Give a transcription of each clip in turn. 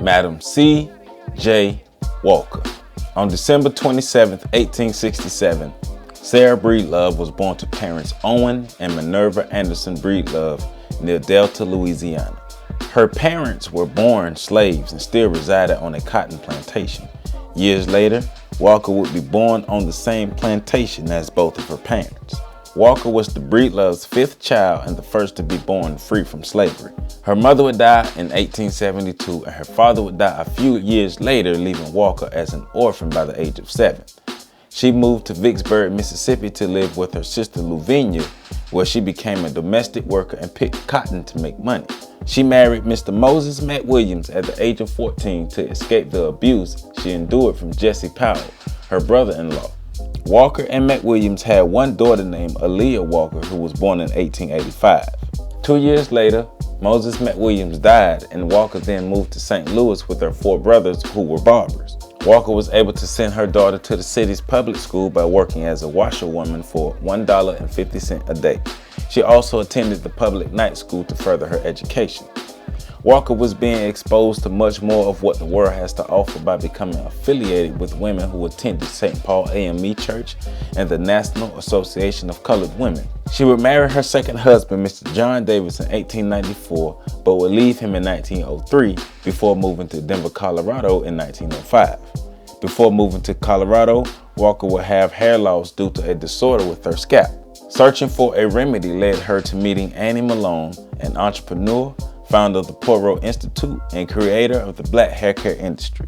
Madam C.J. Walker. On December 27, 1867, Sarah Breedlove was born to parents Owen and Minerva Anderson Breedlove near Delta, Louisiana. Her parents were born slaves and still resided on a cotton plantation. Years later, Walker would be born on the same plantation as both of her parents. Walker was the Breedlove's fifth child and the first to be born free from slavery. Her mother would die in 1872 and her father would die a few years later, leaving Walker as an orphan by the age of 7. She moved to Vicksburg, Mississippi to live with her sister Luvinia, where she became a domestic worker and picked cotton to make money. She married Mr. Moses McWilliams at the age of 14 to escape the abuse she endured from Jesse Powell, her brother-in-law. Walker and McWilliams had one daughter named Aaliyah Walker, who was born in 1885. 2 years later, Moses McWilliams died, and Walker then moved to St. Louis with her 4 brothers who were barbers. Walker was able to send her daughter to the city's public school by working as a washerwoman for $1.50 a day. She also attended the public night school to further her education. Walker was being exposed to much more of what the world has to offer by becoming affiliated with women who attended St. Paul A.M.E. Church and the National Association of Colored Women. She would marry her second husband, Mr. John Davis, in 1894, but would leave him in 1903 before moving to Denver, Colorado in 1905. Before moving to Colorado, Walker would have hair loss due to a disorder with her scalp. Searching for a remedy led her to meeting A.M.E. Malone, an entrepreneur, founder of the Poirot Institute, and creator of the black hair care industry.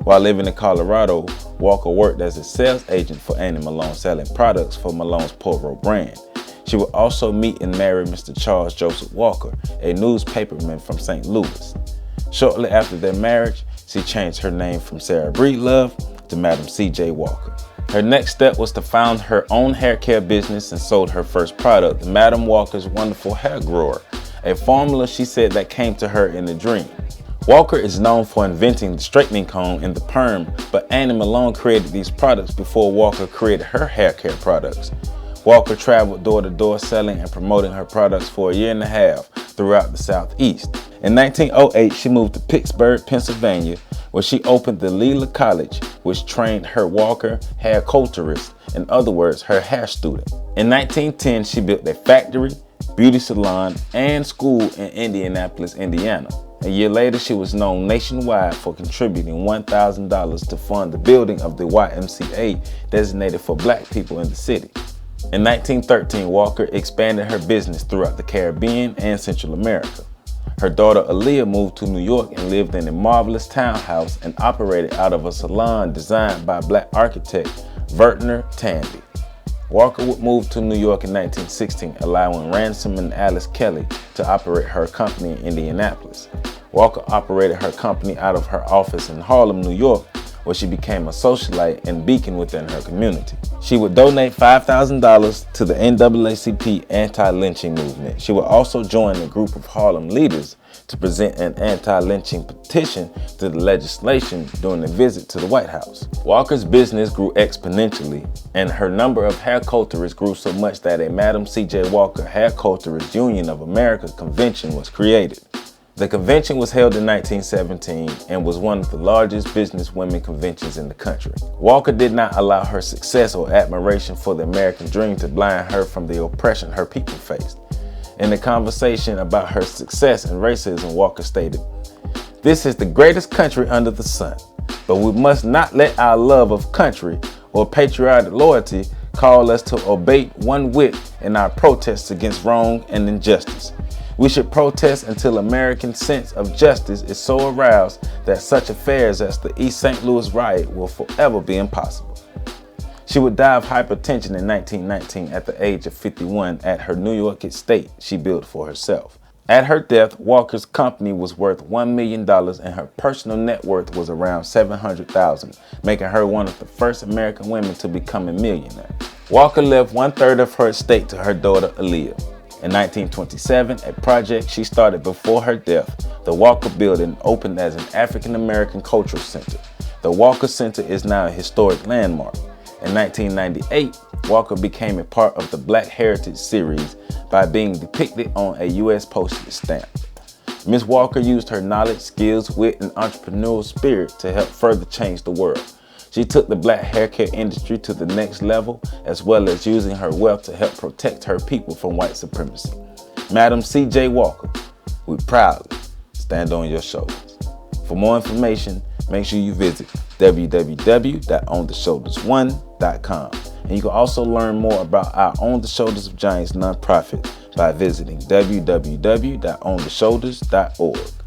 While living in Colorado, Walker worked as a sales agent for A.M.E. Malone, selling products for Malone's Poirot brand. She would also meet and marry Mr. Charles Joseph Walker, a newspaperman from St. Louis. Shortly after their marriage, she changed her name from Sarah Breedlove to Madam C.J. Walker. Her next step was to found her own hair care business and sold her first product, Madam Walker's Wonderful Hair Grower, a formula she said that came to her in a dream. Walker is known for inventing the straightening comb and the perm, but A.M.E. Malone created these products before Walker created her hair care products. Walker traveled door to door selling and promoting her products for a year and a half throughout the Southeast. In 1908, she moved to Pittsburgh, Pennsylvania, where she opened the Leela College, which trained her Walker hair culturist, in other words, her hair student. In 1910, she built a factory, beauty salon, and school in Indianapolis, Indiana. A year later, she was known nationwide for contributing $1,000 to fund the building of the YMCA designated for black people in the city. In 1913, Walker expanded her business throughout the Caribbean and Central America. Her daughter Aaliyah moved to New York and lived in a marvelous townhouse and operated out of a salon designed by black architect Vertner Tandy. Walker would move to New York in 1916, allowing Ransom and Alice Kelly to operate her company in Indianapolis. Walker operated her company out of her office in Harlem, New York, where she became a socialite and beacon within her community. She would donate $5,000 to the NAACP anti-lynching movement. She would also join a group of Harlem leaders to present an anti-lynching petition to the legislation during a visit to the White House. Walker's business grew exponentially, and her number of hair culturists grew so much that a Madam C.J. Walker Hair Culturist Union of America convention was created. The convention was held in 1917 and was one of the largest business women conventions in the country. Walker did not allow her success or admiration for the American dream to blind her from the oppression her people faced. In the conversation about her success and racism, Walker stated, "This is the greatest country under the sun, but we must not let our love of country or patriotic loyalty call us to abate one whit in our protests against wrong and injustice. We should protest until American sense of justice is so aroused that such affairs as the East St. Louis riot will forever be impossible." She would die of hypertension in 1919 at the age of 51 at her New York estate she built for herself. At her death, Walker's company was worth $1 million and her personal net worth was around $700,000, making her one of the first American women to become a millionaire. Walker left 1/3 of her estate to her daughter Aaliyah. In 1927, a project she started before her death, the Walker Building opened as an African American cultural center. The Walker Center is now a historic landmark. In 1998, Walker became a part of the Black Heritage series by being depicted on a U.S. postage stamp. Ms. Walker used her knowledge, skills, wit, and entrepreneurial spirit to help further change the world. She took the black haircare industry to the next level, as well as using her wealth to help protect her people from white supremacy. Madam C.J. Walker, we proudly stand on your shoulders. For more information, make sure you visit www.ontheshoulders1.com. And you can also learn more about our On the Shoulders of Giants nonprofit by visiting www.ontheshoulders.org.